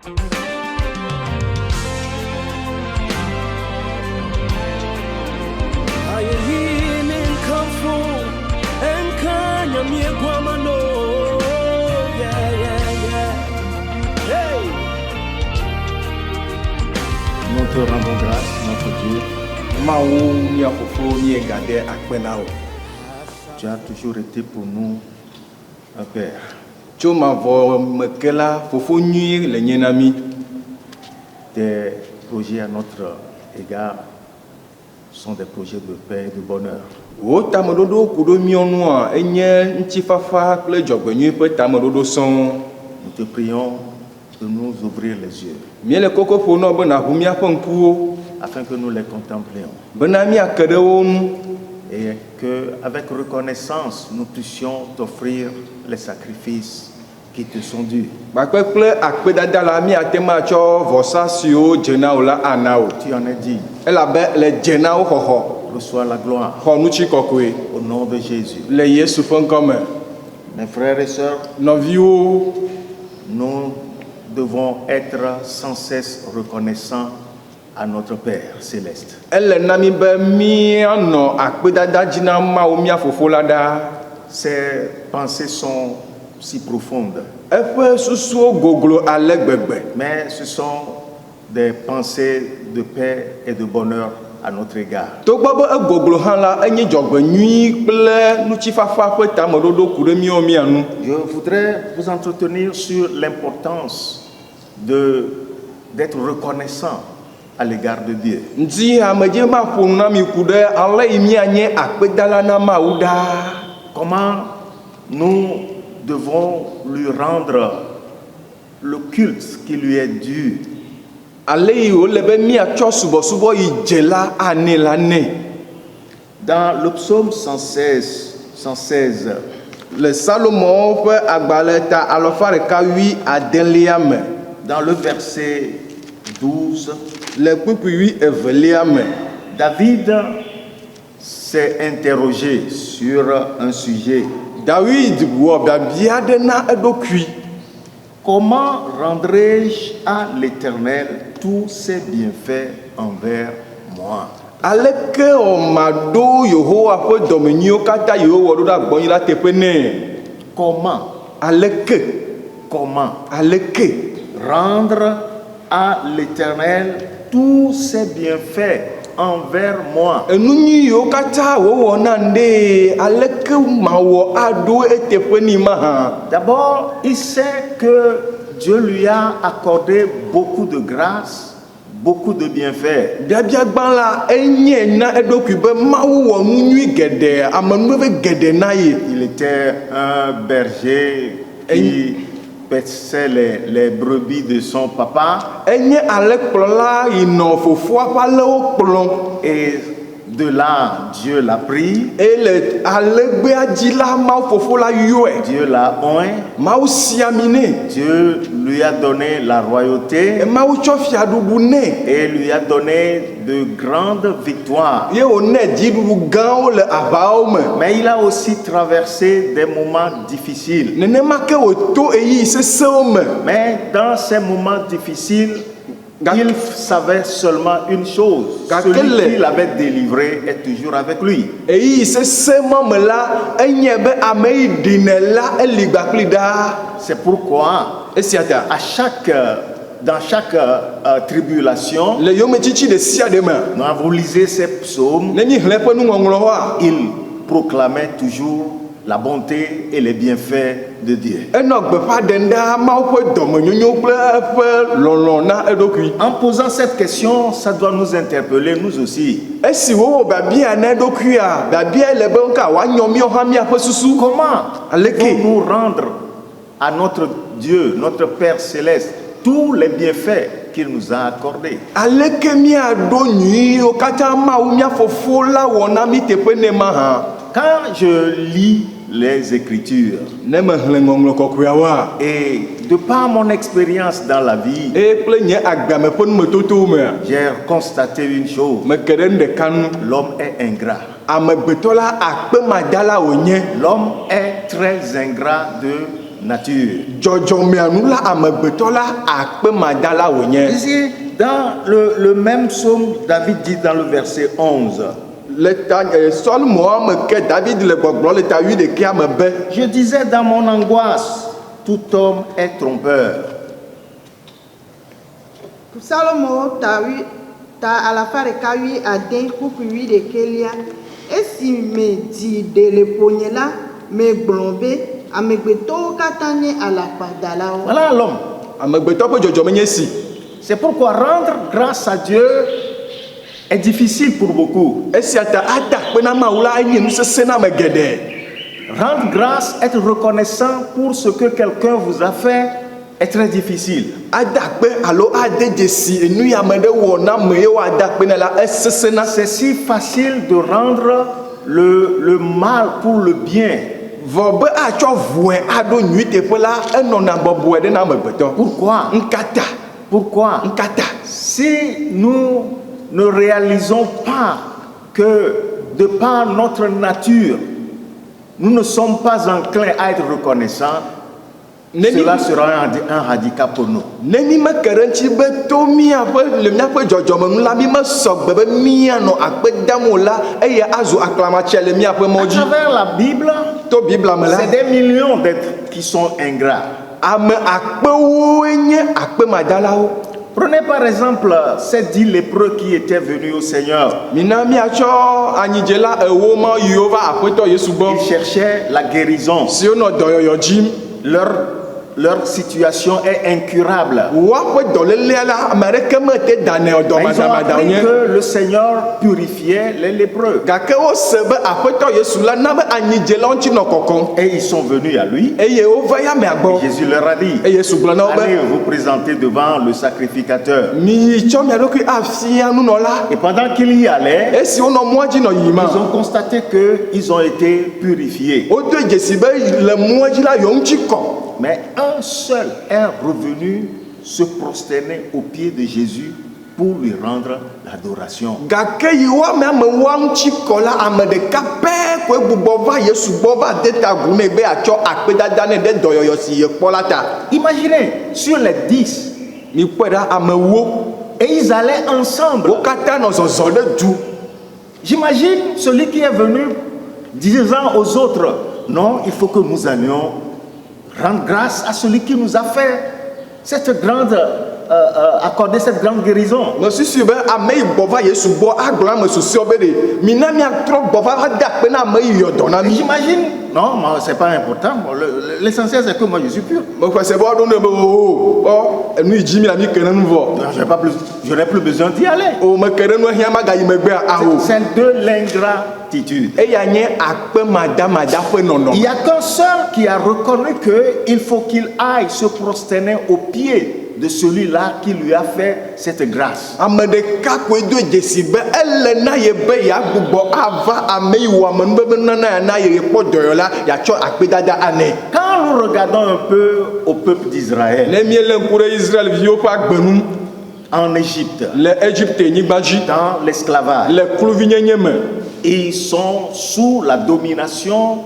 Nous te rendons grâce, notre Dieu. Tu as toujours été pour nous un Père. Tes projets à notre égard sont des projets de paix et de bonheur. Nous te prions de nous ouvrir les yeux afin que nous les contemplions et qu'avec reconnaissance nous puissions t'offrir les sacrifices qui te sont dus. Tu en es dit. Reçois la gloire au nom de Jésus. Mes frères et sœurs, nous devons être sans cesse reconnaissants à notre Père céleste. Ces pensées sont si profondes, mais ce sont des pensées de paix et de bonheur à notre égard. Je voudrais vous entretenir sur l'importance d'être reconnaissant à l'égard de Dieu. Comment nous devons lui rendre le culte qui lui est dû. Dans le psaume 116, le Salomon dans le verset 12, David s'est interrogé sur un sujet. Comment rendrai-je à l'Éternel tous ses bienfaits envers moi? Comment rendre à l'Éternel tous ses bienfaits envers moi? D'abord, il sait que Dieu lui a accordé beaucoup de grâce, beaucoup de bienfaits. Il était un berger qui paissait les brebis de son papa. Et de là, Dieu l'a pris. Dieu l'a oint. Dieu lui a donné la royauté. Et lui a donné de grandes victoires. Mais il a aussi traversé des moments difficiles. Mais dans ces moments difficiles, il savait seulement une chose: celui qui l'avait délivré est toujours avec lui. C'est pourquoi dans chaque tribulation, quand vous lisez ces psaumes, il proclamait toujours la bonté et les bienfaits de Dieu. En posant cette question, ça doit nous interpeller, nous aussi. Comment allons-nous rendre à notre Dieu, notre Père céleste, tous les bienfaits qu'il nous a accordés? Quand je lis les Écritures et de par mon expérience dans la vie, j'ai constaté une chose: l'homme est ingrat. L'homme est très ingrat nature. Ici, dans le même psaume, David dit dans le verset 11. Je disais dans mon angoisse, tout homme est trompeur. Salomo ta alafa ɖeka wi ade kuku wi ɖekelia esi me di de le ponye la me gblɔ be amegbetɔwo katã nye alakpadalawo. Voilà l'homme. C'est pourquoi rendre grâce à Dieu est difficile pour beaucoup. Rendre grâce, être reconnaissant pour ce que quelqu'un vous a fait est très difficile. C'est si facile de rendre le mal pour le bien. Pourquoi? Si nous ne réalisons pas que de par notre nature, nous ne sommes pas enclins à être reconnaissants, cela sera un handicap pour nous. À travers la Bible, c'est des millions d'êtres qui sont ingrats. Prenez par exemple ces 10 lépreux qui étaient venus au Seigneur. Ils cherchaient la guérison. Leur situation est incurable. Ils ont appris que le Seigneur purifiait les lépreux. Et ils sont venus à lui. Et Jésus leur a dit, allez vous présenter devant le sacrificateur. Et pendant qu'ils y allaient, ils ont constaté qu'ils ont été purifiés. Mais un seul est revenu se prosterner aux pieds de Jésus pour lui rendre l'adoration. Imaginez, sur les 10, et ils allaient ensemble. J'imagine celui qui est venu disant aux autres, non, il faut que nous allions rendre grâce à celui qui nous a fait cette grande, accorder cette grande guérison. J'imagine, non, c'est pas important. L'essentiel c'est que moi je suis pur. Je n'ai plus besoin d'y aller. C'est de l'ingratitude. Il n'y a qu'un seul qui a reconnu qu'il faut qu'il aille se prosterner aux pieds de celui-là qui lui a fait cette grâce. Quand nous regardons un peu au peuple d'Israël, en Égypte, dans l'esclavage, ils sont sous la domination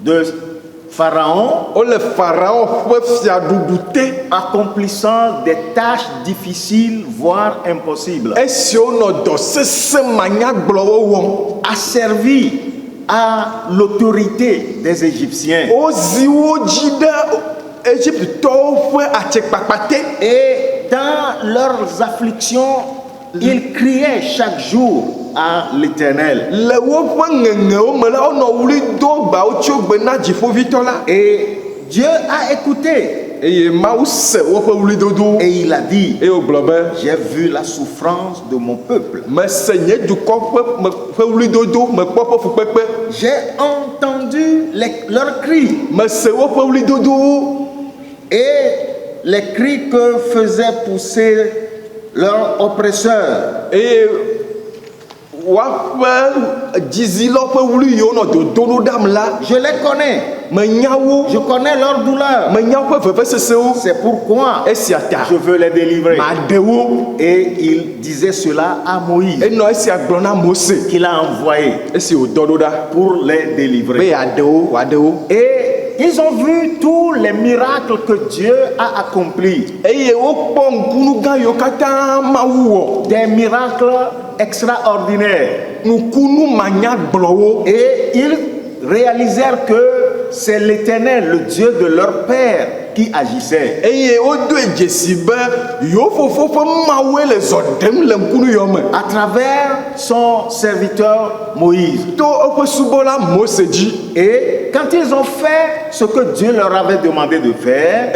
de Pharaon, accomplissant des tâches difficiles, voire impossibles, asservis à l'autorité des Égyptiens. Et dans leurs afflictions, ils criaient chaque jour à l'Éternel. Et Dieu a écouté. Et il a dit, j'ai vu la souffrance de mon peuple. J'ai entendu leurs cris. Et les cris que faisaient pousser leurs oppresseurs. Je les connais. Je connais leur douleur. C'est pourquoi je veux les délivrer. Et il disait cela à Moïse, qu'il a envoyé pour les délivrer. Et ils ont vu tous les miracles que Dieu a accomplis. Des miracles extraordinaires. Et ils réalisèrent que c'est l'Éternel, le Dieu de leur père, qui agissait. À travers son serviteur Moïse. Et quand ils ont fait ce que Dieu leur avait demandé de faire,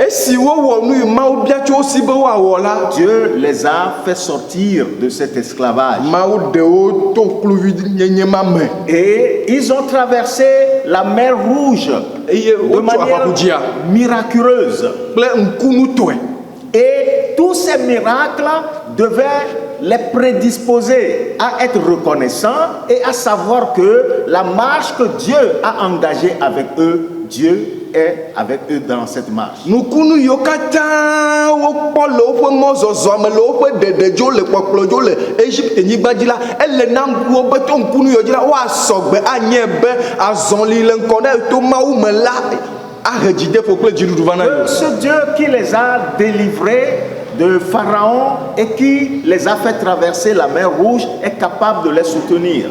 Dieu les a fait sortir de cet esclavage. Et ils ont traversé la mer Rouge de manière miraculeuse. Et tous ces miracles devaient les prédisposer à être reconnaissants et à savoir que la marche que Dieu a engagée avec eux, Dieu est avec eux dans cette marche. Ce Dieu qui les a délivrés de Pharaon et qui les a fait traverser la mer Rouge est capable de les soutenir.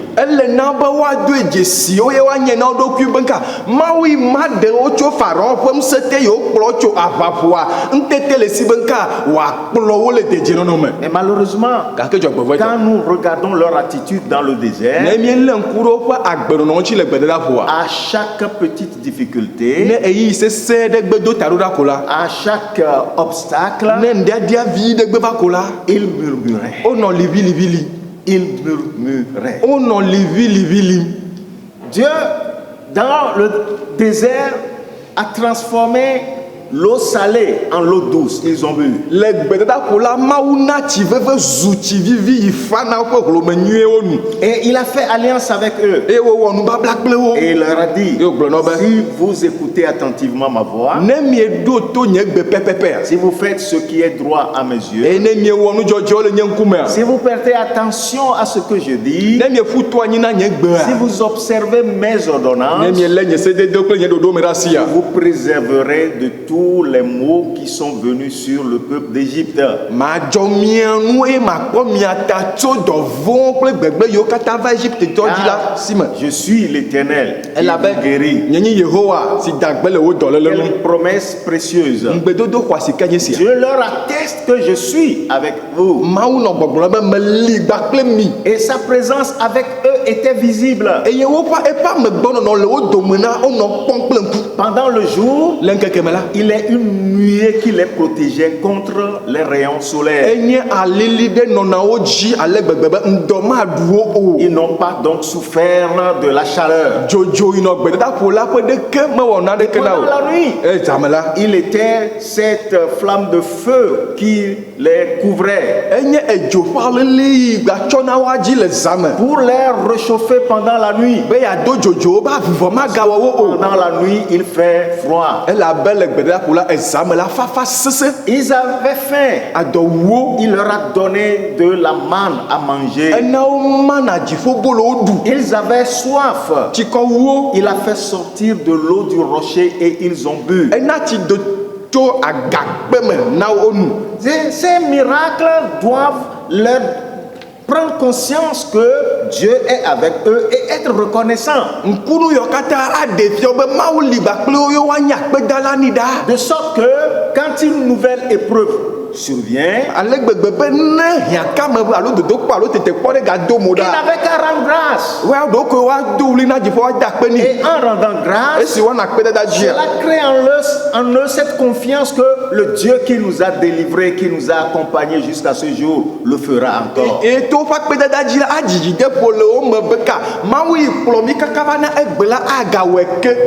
Et malheureusement, quand nous regardons leur attitude dans le désert, à chaque petite difficulté, à chaque obstacle, il murmurait. Il murmurait. Dieu, dans le désert, a transformé l'eau salée en l'eau douce. Ils ont bu. Et il a fait alliance avec eux. Et il leur a dit, si vous écoutez attentivement ma voix, si vous faites ce qui est droit à mes yeux, si vous prêtez attention à ce que je dis, si vous observez mes ordonnances, vous préserverez de tous les maux qui sont venus sur le peuple d'Égypte. Je suis l'Éternel qui vous guérit. Quelle promesse précieuse. Dieu leur atteste que je suis avec vous. Et sa présence avec eux était visible. Pendant le jour, il est une nuée qui les protégeait contre les rayons solaires. Ils n'ont pas donc souffert de la chaleur. Pendant la nuit, il était cette flamme de feu qui les couvrait pour les réchauffer pendant la nuit. Pendant la nuit, il fait froid. Ils avaient faim. Il leur a donné de la manne à manger. Ils avaient soif. Il a fait sortir de l'eau du rocher et ils ont bu. Ces miracles doivent leur prendre conscience que Dieu est avec eux et être reconnaissant. De sorte que quand une nouvelle épreuve survient, il n'avait qu'à rendre grâce. Et en rendant grâce, cela crée en eux cette confiance que le Dieu qui nous a délivrés, qui nous a accompagnés jusqu'à ce jour, le fera encore.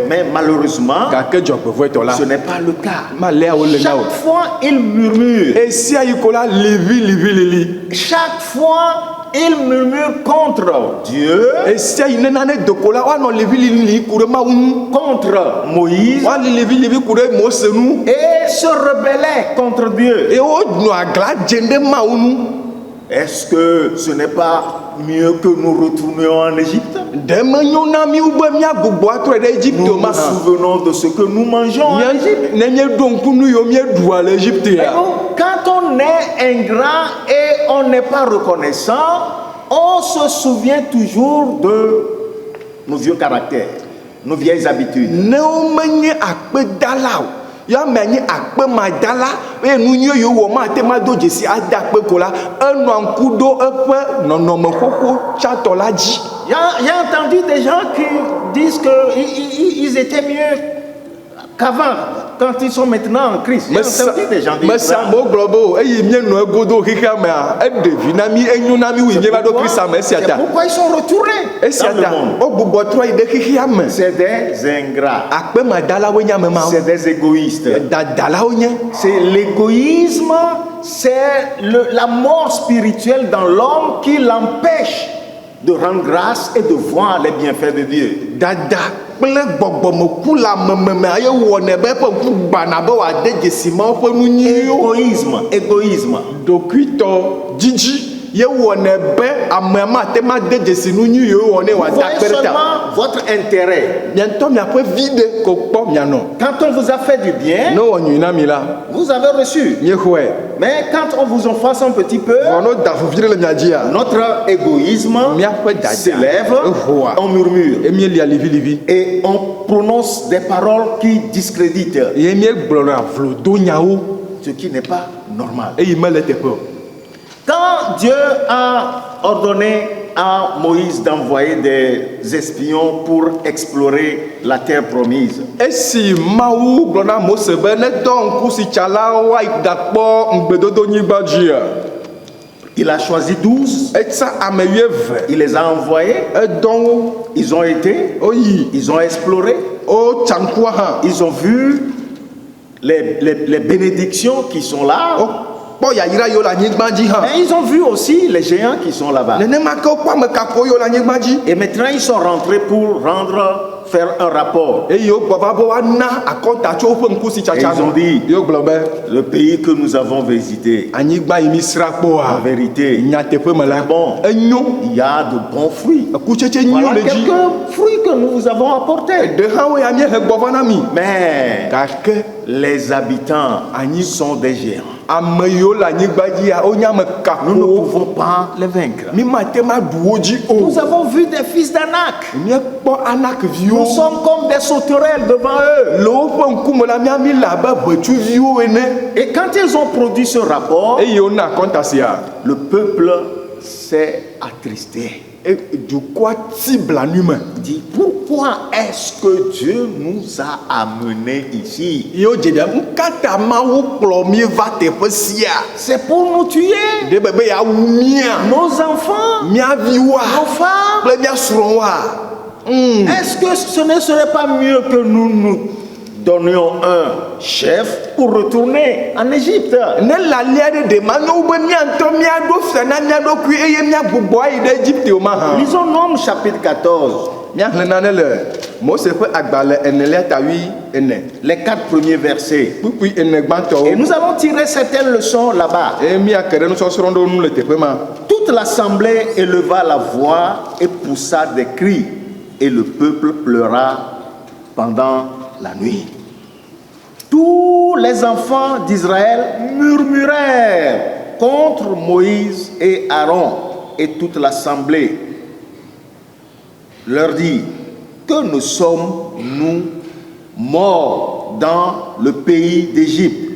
Mais malheureusement, ce n'est pas le cas. Chaque fois, il murmure. Chaque fois, il murmure contre Dieu, contre Moïse, et se rebellait contre Dieu. Est-ce que ce n'est pas mieux que nous retournions en Égypte? Nous nous souvenons de ce que nous mangeons en Égypte. Et donc, quand on est ingrat et on n'est pas reconnaissant, on se souvient toujours de nos vieux caractères, nos vieilles habitudes. Il y a un entendu des gens qui disent qu'ils étaient mieux qu'avant, quand ils sont maintenant en Christ. Il y a entendu des gens dire ça. C'est pourquoi ils sont retournés dans le monde. C'est des ingrats. C'est des égoïstes. C'est l'égoïsme, c'est la mort spirituelle dans l'homme qui l'empêche de rendre grâce et de voir les bienfaits de Dieu. Égoïsme. Vous voyez seulement votre intérêt. Quand on vous a fait du bien, vous avez reçu. Mais quand on vous offense un petit peu, notre égoïsme s'élève, on murmure et on prononce des paroles qui discréditent, ce qui n'est pas normal. Quand Dieu a ordonné à Moïse d'envoyer des espions pour explorer la terre promise, il a choisi 12. Il les a envoyés. Ils ont été. Ils ont exploré. Ils ont vu les bénédictions qui sont là. Mais ils ont vu aussi les géants qui sont là-bas. Et maintenant ils sont rentrés pour faire un rapport. Et ils ont dit, le pays que nous avons visité, en vérité, il y a de bons fruits. Voilà quelques fruits que nous vous avons apportés. Mais les habitants sont des géants. Nous ne pouvons pas les vaincre. Nous avons vu des fils d'Anak. Nous sommes comme des sauterelles devant eux. Et quand ils ont produit ce rapport, le peuple s'est attristé. Et du quoi cible l'humain dit, pourquoi est-ce que Dieu nous a amenés ici? C'est pour nous tuer nos enfants, nos femmes. Est-ce que ce ne serait pas mieux que nous donnions un chef pour retourner en Égypte? Lisons Nombres chapitre 14. Les 4 premiers versets. Et nous allons tirer certaines leçons là-bas. Toute l'assemblée éleva la voix et poussa des cris, et le peuple pleura pendant la nuit. Tous les enfants d'Israël murmurèrent contre Moïse et Aaron, et toute l'assemblée leur dit, que nous sommes-nous morts dans le pays d'Égypte,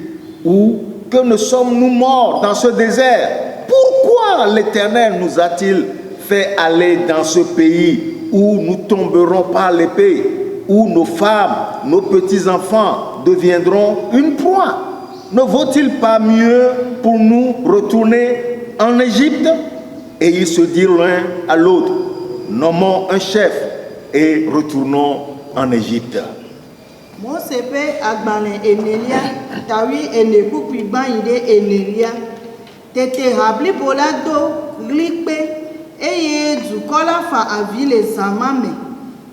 ou que nous sommes-nous morts dans ce désert? Pourquoi l'Éternel nous a-t-il fait aller dans ce pays où nous tomberons par l'épée, où nos femmes, nos petits-enfants deviendront une proie? Ne vaut-il pas mieux pour nous retourner en Égypte? Et ils se dirent l'un à l'autre, nommons un chef et retournons en Égypte. Mosepe agbane enelia tawi enekupi bainde enelia tete habli bolado glikpe eye dukola fa avi les zamame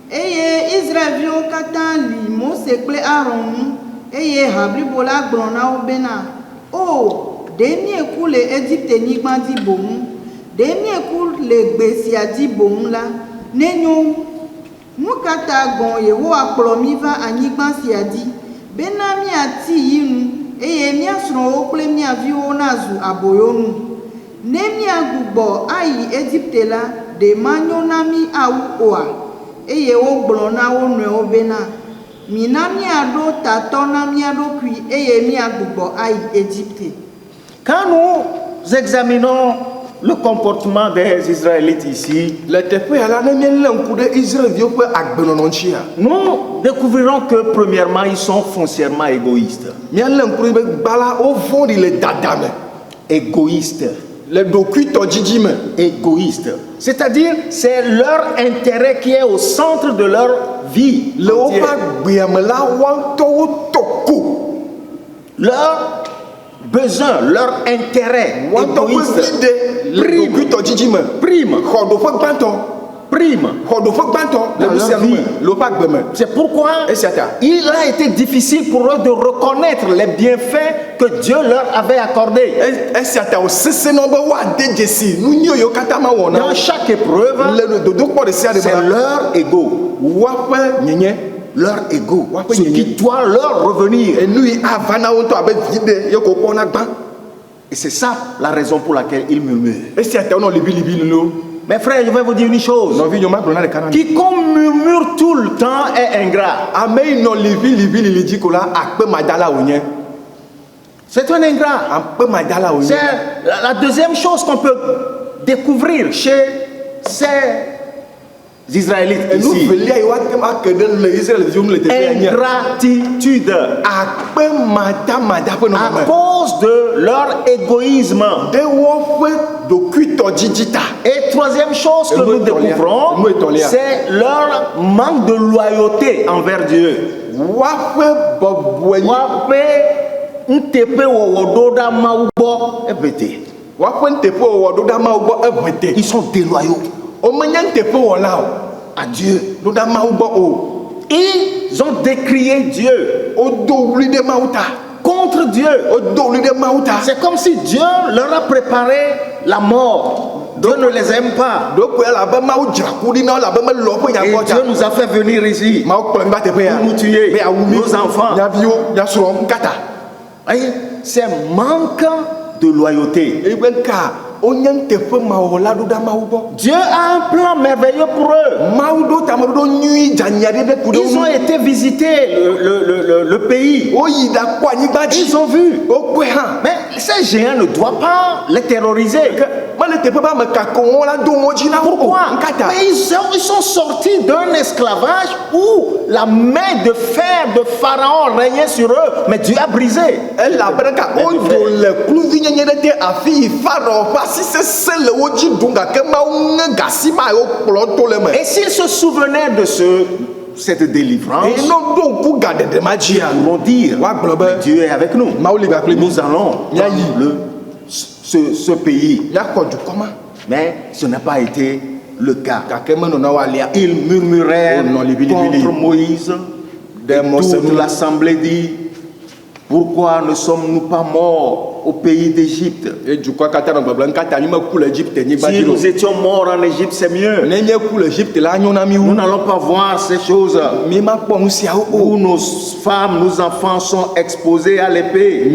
eye Israelio katan li Mosepe Aaron eye habli bola glona obena o deni ekule Egypte ni gbandi bomu Demi ekul le gbesia di bon la nenyo mukata gon yewo akplomi va anyigba siadi bena mi ati yinu eye mi asro okle mi aviwo nazu aboyonu nemi agugbo ayi Egypte la de manyonami awu oa eye wo gblona wo nwe obena minami ado tatona mi ado kui eye mi agugbo ayi Egypte. Quand nous examinons le comportement des Israélites ici, nous découvrirons que premièrement ils sont foncièrement égoïstes. Égoïstes. Égoïstes. C'est-à-dire c'est leur intérêt qui est au centre de leur vie. Leur besoin, leur intérêt égoïste prime dans leur vie. C'est pourquoi il a été difficile pour eux de reconnaître les bienfaits que Dieu leur avait accordés. Dans chaque épreuve, c'est leur ego. Leur ego, ce qui doit leur revenir. Et c'est ça la raison pour laquelle ils murmurent. Mes frères, je vais vous dire une chose. Quiconque murmure tout le temps est ingrat. C'est un ingrat. C'est la deuxième chose qu'on peut découvrir chez ces Israélites ici. Ingratitude. À cause de leur égoïsme. Et troisième chose que nous découvrons, c'est leur manque de loyauté envers Dieu. Ils sont déloyaux à Dieu. Ils ont décrié Dieu contre Dieu. C'est comme si Dieu leur a préparé la mort. Dieu ne les aime pas. Et Dieu nous a fait venir ici pour nous tuer, nos enfants. C'est manque de loyauté. Dieu a un plan merveilleux pour eux. Ils ont été visiter le pays. Ils ont vu. Mais ces géants ne doivent pas les terroriser. Pourquoi? Mais ils sont sortis d'un esclavage où la main de fer de Pharaon régnait sur eux. Mais Dieu a brisé. Et s'ils se souvenaient de cette délivrance, ils vont dire, Dieu est avec nous. Nous allons dans ce pays. Mais ce n'a pas été le cas. Ils murmuraient contre Moïse. Toute l'assemblée dit, pourquoi ne sommes-nous pas morts au pays d'Égypte? Si nous étions morts en Égypte, c'est mieux. Nous n'allons pas voir ces choses où nos femmes, nos enfants sont exposés à l'épée.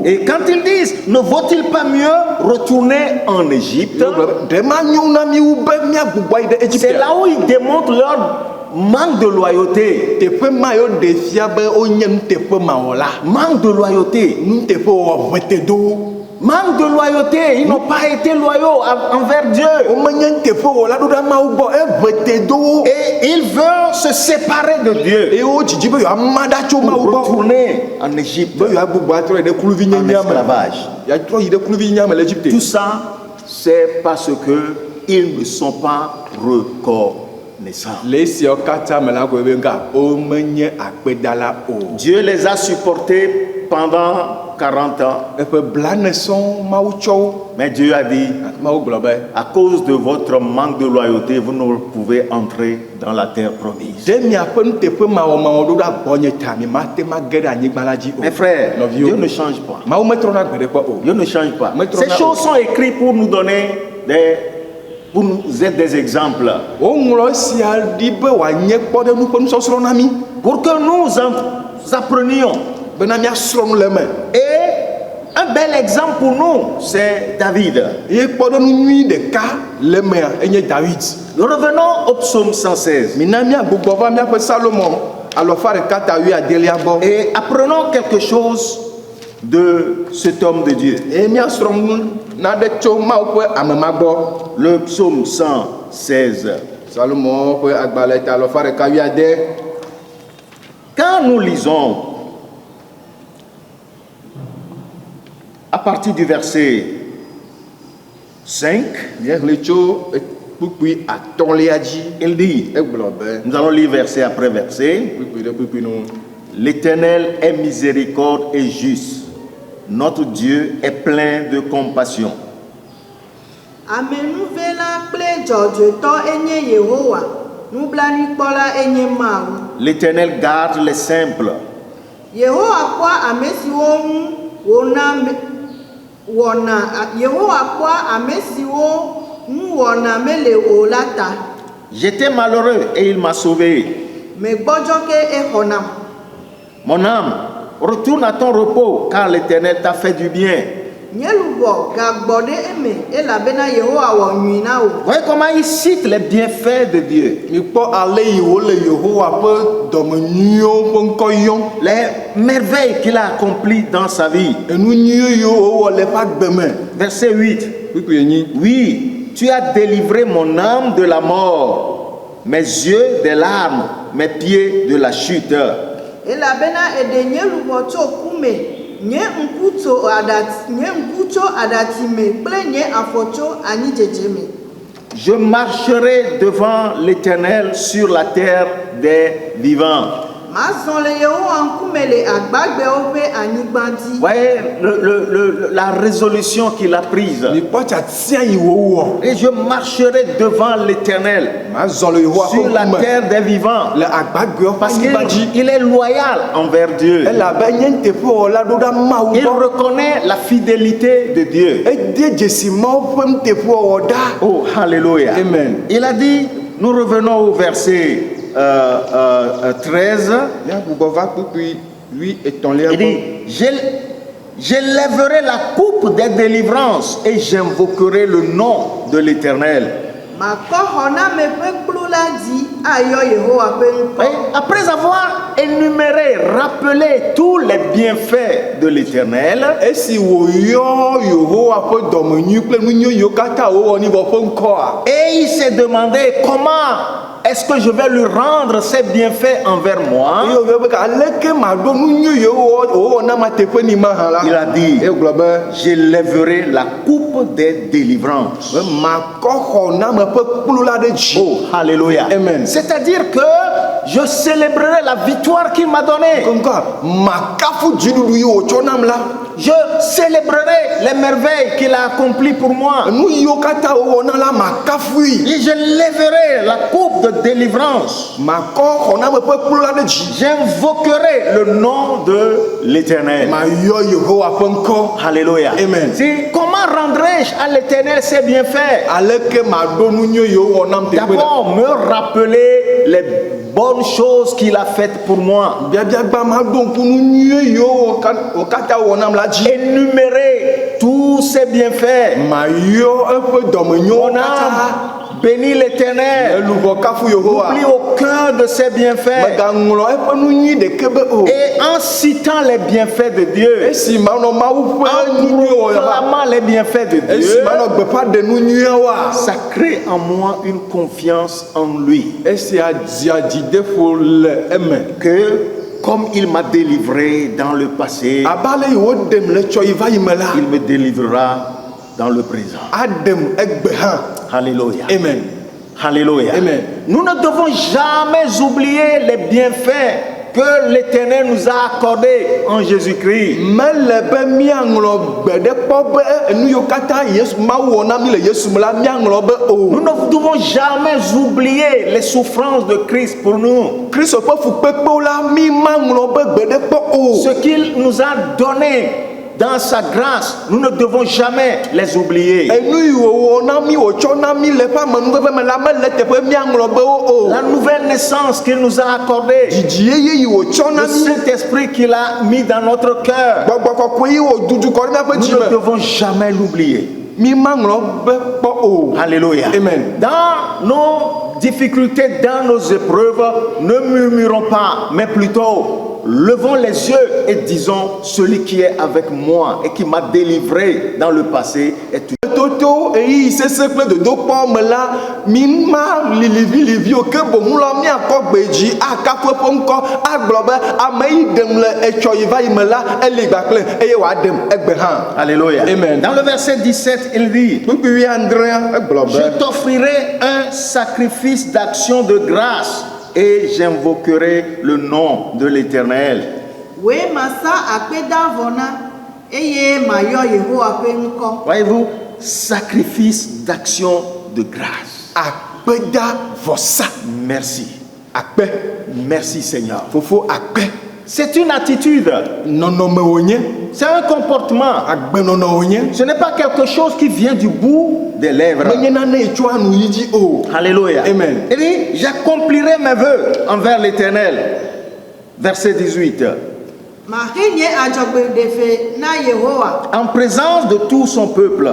Et quand ils disent, ne vaut-il pas mieux retourner en Égypte? C'est là où ils démontrent leur manque de loyauté. Manque de loyauté. Manque de loyauté. Ils n'ont pas été loyaux envers Dieu. Et ils veulent se séparer de Dieu pour retourner en Égypte, en esclavage. Tout ça, c'est parce qu'ils ne sont pas reconnaissants. Dieu les a supportés pendant 40 ans. Mais Dieu a dit, à cause de votre manque de loyauté, vous ne pouvez entrer dans la terre promise. Mes frères, Dieu ne change pas. Dieu ne change pas. Ces choses sont écrites pour nous donner pour nous être des exemples. Pour que nous apprenions. Et un bel exemple pour nous, c'est David. Revenons au psaume 116. Et apprenons quelque chose de cet homme de Dieu. Le psaume 116. Quand nous lisons à partir du verset 5, il dit, nous allons lire verset après verset, l'Éternel est miséricorde et juste. Notre Dieu est plein de compassion. L'Éternel garde les simples. J'étais malheureux et il m'a sauvé. Mon âme, retourne à ton repos car l'Éternel t'a fait du bien. Voyez comment il cite les bienfaits de Dieu. Les merveilles qu'il a accomplies dans sa vie. Verset 8. Oui, tu as délivré mon âme de la mort, mes yeux des larmes, mes pieds de la chute. Je marcherai devant l'Éternel sur la terre des vivants. Voyez la résolution qu'il a prise. Et je marcherai devant l'Éternel sur la terre des vivants. Parce qu'il est loyal envers Dieu. Il reconnaît la fidélité de Dieu. Oh, alléluia. Amen. Il a dit, nous revenons au verset 13. Il dit, j'élèverai la coupe des délivrances et j'invoquerai le nom de l'Éternel. Après avoir énuméré, rappelé tous les bienfaits de l'Éternel, et il s'est demandé comment est-ce que je vais lui rendre ses bienfaits envers moi? Il a dit, j'élèverai la coupe des délivrances. Oh, alléluia. Amen. C'est-à-dire que je célébrerai la victoire qu'il m'a donnée. Je célébrerai les merveilles qu'il a accomplies pour moi. Et je lèverai la coupe de délivrance. J'invoquerai le nom de l'Éternel. Alléluia. Amen. Comment rendrai-je à l'Éternel ses bienfaits? D'abord, me rappeler les bonnes choses qu'il a faites pour moi. Énumérer tous ses bienfaits. Mon âme bénis l'Éternel. N'oublie aucun de ses bienfaits. Et en citant les bienfaits de Dieu, en proclamant les bienfaits de Dieu, ça crée en moi une confiance en lui. Que comme il m'a délivré dans le passé, il me délivrera dans le présent. Alléluia. Amen. Alléluia. Amen. Nous ne devons jamais oublier les bienfaits que l'Éternel nous a accordé en Jésus-Christ. Nous ne devons jamais oublier les souffrances de Christ pour nous. Ce qu'il nous a donné dans sa grâce, nous ne devons jamais les oublier. La nouvelle naissance qu'il nous a accordée, le Saint-Esprit qu'il a mis dans notre cœur, nous ne devons jamais l'oublier. Alléluia. Amen. Dans nos difficultés, dans nos épreuves, ne murmurons pas, mais plutôt levons les yeux et disons: celui qui est avec moi et qui m'a délivré dans le passé est tout. Alléluia. Amen. Dans le verset 17, il dit: je t'offrirai un sacrifice d'action de grâce et j'invoquerai le nom de l'Éternel. Voyez-vous, sacrifice d'action de grâce. Merci. Merci Seigneur. C'est une attitude. C'est un comportement. Ce n'est pas quelque chose qui vient du bout des lèvres. Alléluia. Amen. Il dit: j'accomplirai mes vœux envers l'Éternel. Verset 18. En présence de tout son peuple.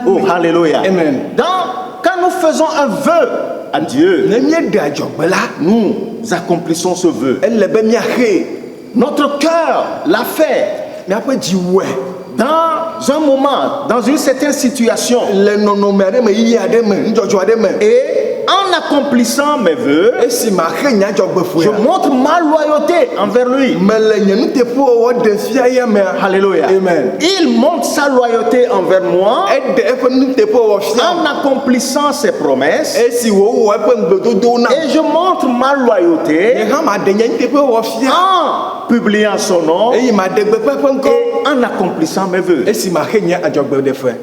Oh, alléluia. Amen. Quand nous faisons un vœu à Dieu, nous accomplissons ce vœu. Notre cœur l'a fait. Dans un moment, dans une certaine situation, et en accomplissant mes vœux, je montre ma loyauté envers lui. Alléluia. Amen. Il montre sa loyauté envers moi en accomplissant ses promesses, et je montre ma loyauté en publiant son nom et en accomplissant mes vœux.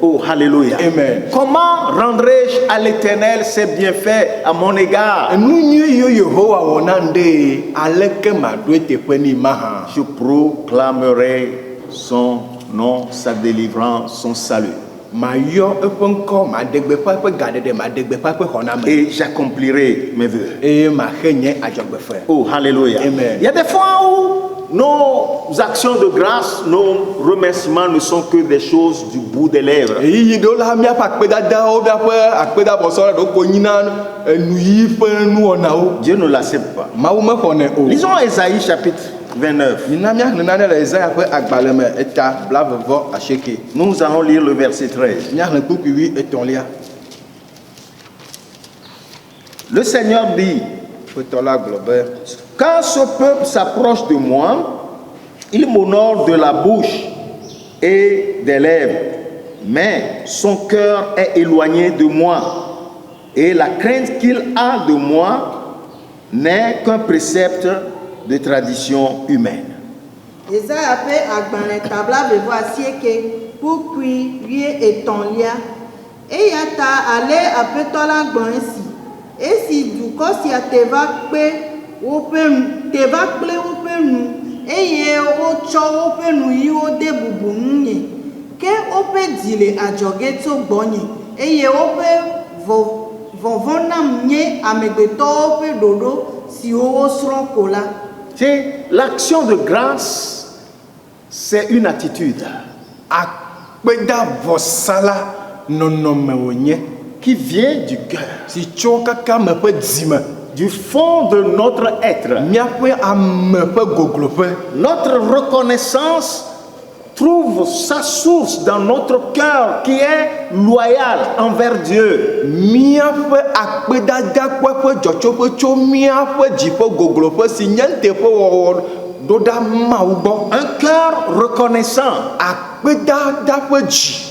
Oh, alléluia. Amen. Comment rendrai-je à l'Éternel ses bienfaits à mon égard? Je proclamerai son nom, sa délivrance, son salut. Et j'accomplirai mes vœux. Oh, alléluia. Amen. Il y a des fois où nos actions de grâce, nos remerciements ne sont que des choses du bout des lèvres. Dieu ne l'accepte pas. Lisons Ésaïe chapitre 29. Nous allons lire le verset 13. Le Seigneur dit: quand ce peuple s'approche de moi, il m'honore de la bouche et des lèvres, mais son cœur est éloigné de moi, et la crainte qu'il a de moi n'est qu'un précepte de tradition humaine. Et si du coup si te va et ye o cho open yi o de bubunye ke ope dile ajogeto bonye et ye ope vovonam nye amegbeto ope dodo si o sron kola. C'est l'action de grâce, c'est une attitude. Akpeda vosala nonomeonye qui vient du cœur, du fond de notre être. Notre reconnaissance trouve sa source dans notre cœur qui est loyal envers Dieu. Un cœur reconnaissant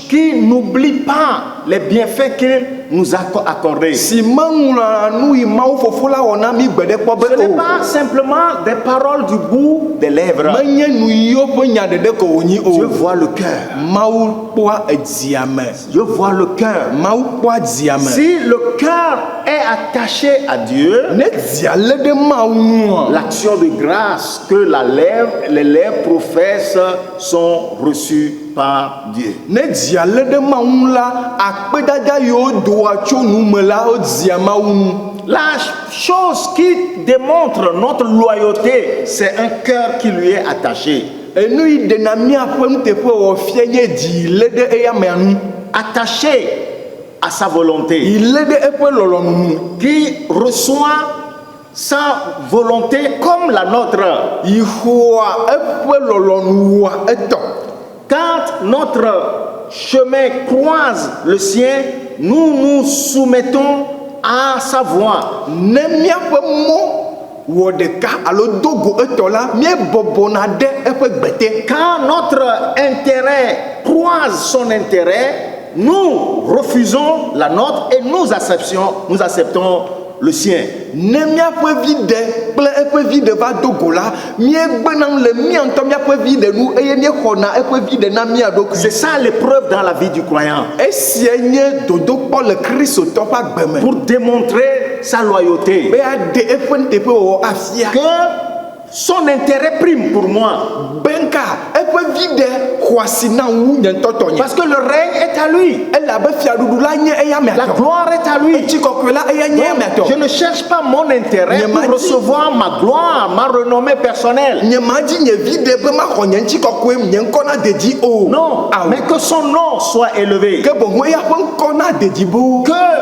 qui n'oublie pas les bienfaits qu'il nous a accordés. Ce n'est pas simplement des paroles du bout des lèvres. Je vois le cœur. Je vois le cœur. Si le cœur est attaché à Dieu, l'action de grâce que les lèvres professent sont reçues par Dieu. La chose qui démontre notre loyauté, c'est un cœur qui lui est attaché. Attaché à sa volonté, qui reçoit sa volonté comme la nôtre. Quand notre chemin croise le sien, nous nous soumettons à sa voix. Quand notre intérêt croise son intérêt, nous refusons la nôtre et nous acceptons le sien. C'est ça l'épreuve dans la vie du croyant. Pour démontrer sa loyauté, que son intérêt prime pour moi. Parce que le règne est à lui. La gloire est à lui. Donc, je ne cherche pas mon intérêt pour recevoir ma gloire, ma renommée personnelle. Non, mais que son nom soit élevé. Que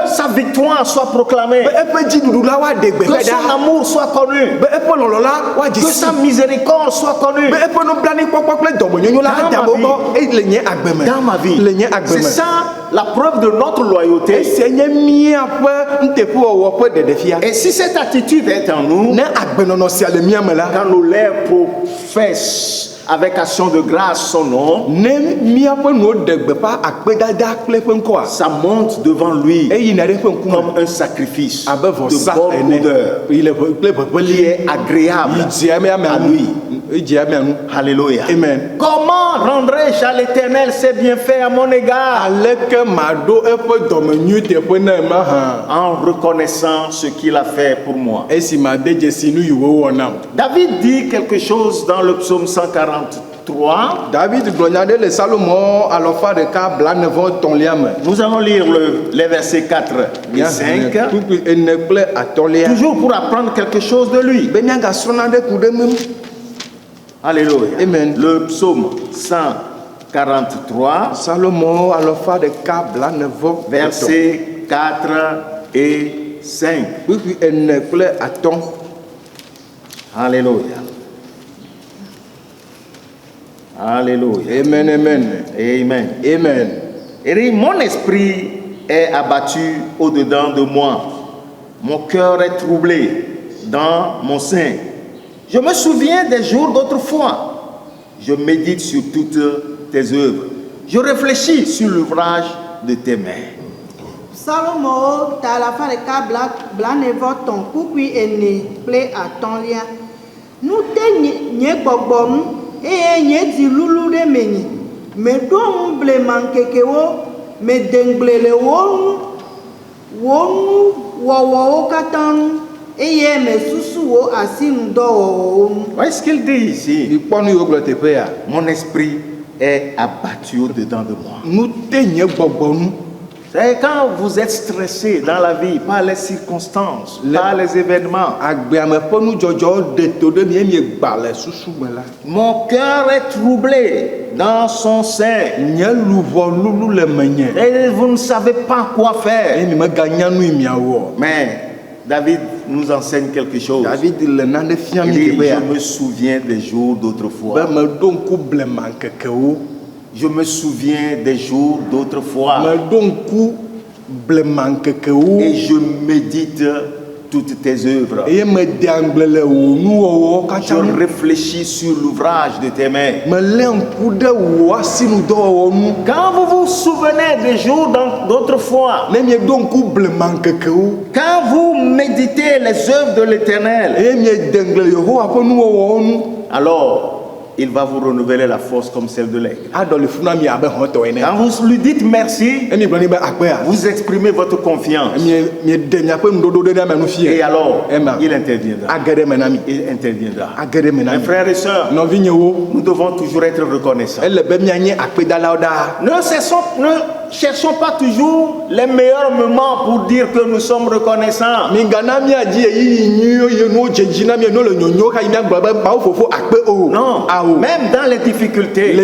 sa victoire soit proclamée. Que son amour soit connu. Que sa miséricorde soit connue. Dans ma vie. C'est ça la preuve de notre loyauté. Et si cette attitude est en nous, quand nos lèvres professent avec action de grâce son nom, ça monte devant lui comme un sacrifice de bonne odeur qui est agréable à lui. Alléluia. Amen. Comment rendrai-je à l'Éternel ses bienfaits à mon égard? En reconnaissant ce qu'il a fait pour moi. David dit quelque chose dans le psaume 143. Nous allons lire les versets 4 et 5. Toujours pour apprendre quelque chose de lui. Alléluia. Amen. Le psaume 143, versets 4 et 5. Alléluia. Alléluia. Amen, amen. Amen. Amen. Et mon esprit est abattu au-dedans de moi. Mon cœur est troublé dans mon sein. Je me souviens des jours d'autrefois. Je médite sur toutes tes œuvres. Je réfléchis sur l'ouvrage de tes mains. Salomo ta la fa ka blane voton kukui ene ple atolia. Nou te nye gbogbonu e nye di lulu de meni. Me do ble mankeke wo me denglele wo wo katanu. Voyez ce qu'il dit ici. Mon esprit est abattu au-dedans de moi. C'est quand vous êtes stressé dans la vie par les circonstances, par les événements. Mon cœur est troublé dans son sein. Et vous ne savez pas quoi faire. Mais David nous enseigne quelque chose. Il dit, je me souviens des jours d'autrefois. Je me souviens des jours d'autrefois. Et je médite toutes tes œuvres. Je réfléchis sur l'ouvrage de tes mains. Quand vous vous souvenez des jours d'autrefois, quand vous méditez les œuvres de l'Éternel, alors il va vous renouveler la force comme celle de l'aigle. Quand vous lui dites merci, vous exprimez votre confiance. Et alors, il interviendra. Il interviendra. Mes frères et sœurs, nous devons toujours être reconnaissants. Ne cherchons pas toujours les meilleurs moments pour dire que nous sommes reconnaissants. Non. Même dans les difficultés,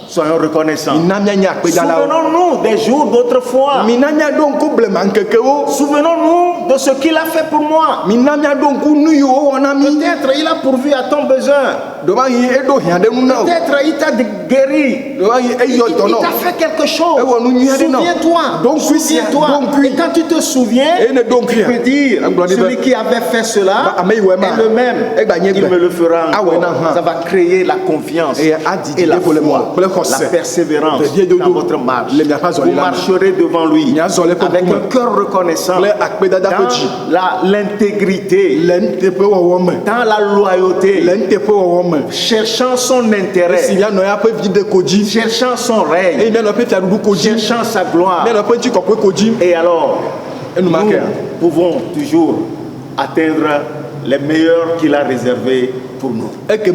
soyons reconnaissants. Souvenons-nous des jours d'autrefois. Souvenons-nous de ce qu'il a fait pour moi. Peut-être il a pourvu à ton besoin. Peut-être il t'a guéri. Il t'a fait quelque chose. Souviens-toi. Et quand tu te souviens, tu peux dire, celui qui avait fait cela est le même. Il me le fera encore. Ça va créer la confiance et la foi, la persévérance dans votre marche. Vous marcherez devant lui avec un cœur reconnaissant, dans l'intégrité, dans la loyauté, cherchant son intérêt, cherchant son règne, cherchant sa gloire. Et alors, nous pouvons toujours atteindre les meilleurs qu'il a réservés pour nous. Que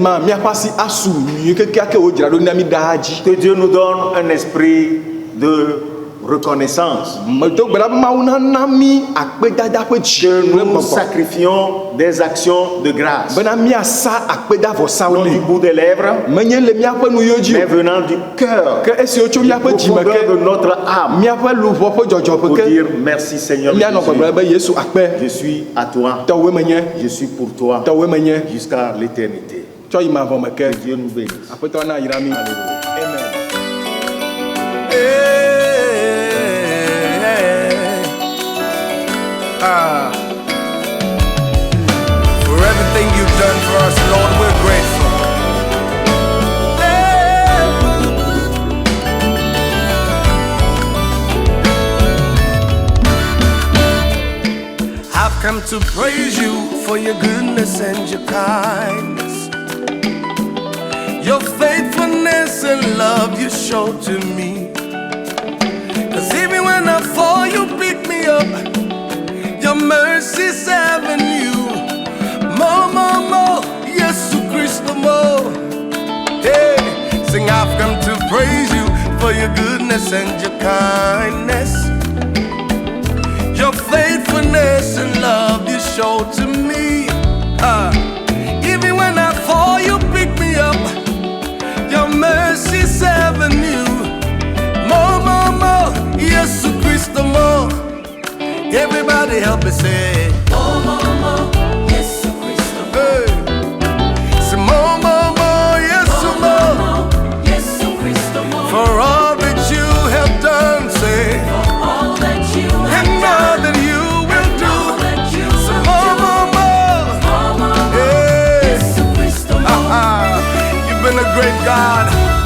Dieu nous donne un esprit de reconnaissance. Que nous sacrifions des actions de grâce. Non du bout des lèvres, mais venant du cœur, du profondeur de notre âme, pour dire merci Seigneur Jésus. Je suis à toi, je suis pour toi jusqu'à l'éternité. Que Dieu nous bénisse. Alléluia. For everything you've done for us, Lord, we're grateful. I've come to praise you for your goodness and your kindness, your faithfulness and love you show to me. 'Cause even when I fall, you pick me up. Your mercy's avenue, more, Jesus Christ, more. Hey, sing, I've come to praise you for your goodness and your kindness, your faithfulness and love you show to me. Even when I fall, you pick me up. Your mercy's avenue, more, Jesus Christ, more. Everybody help me say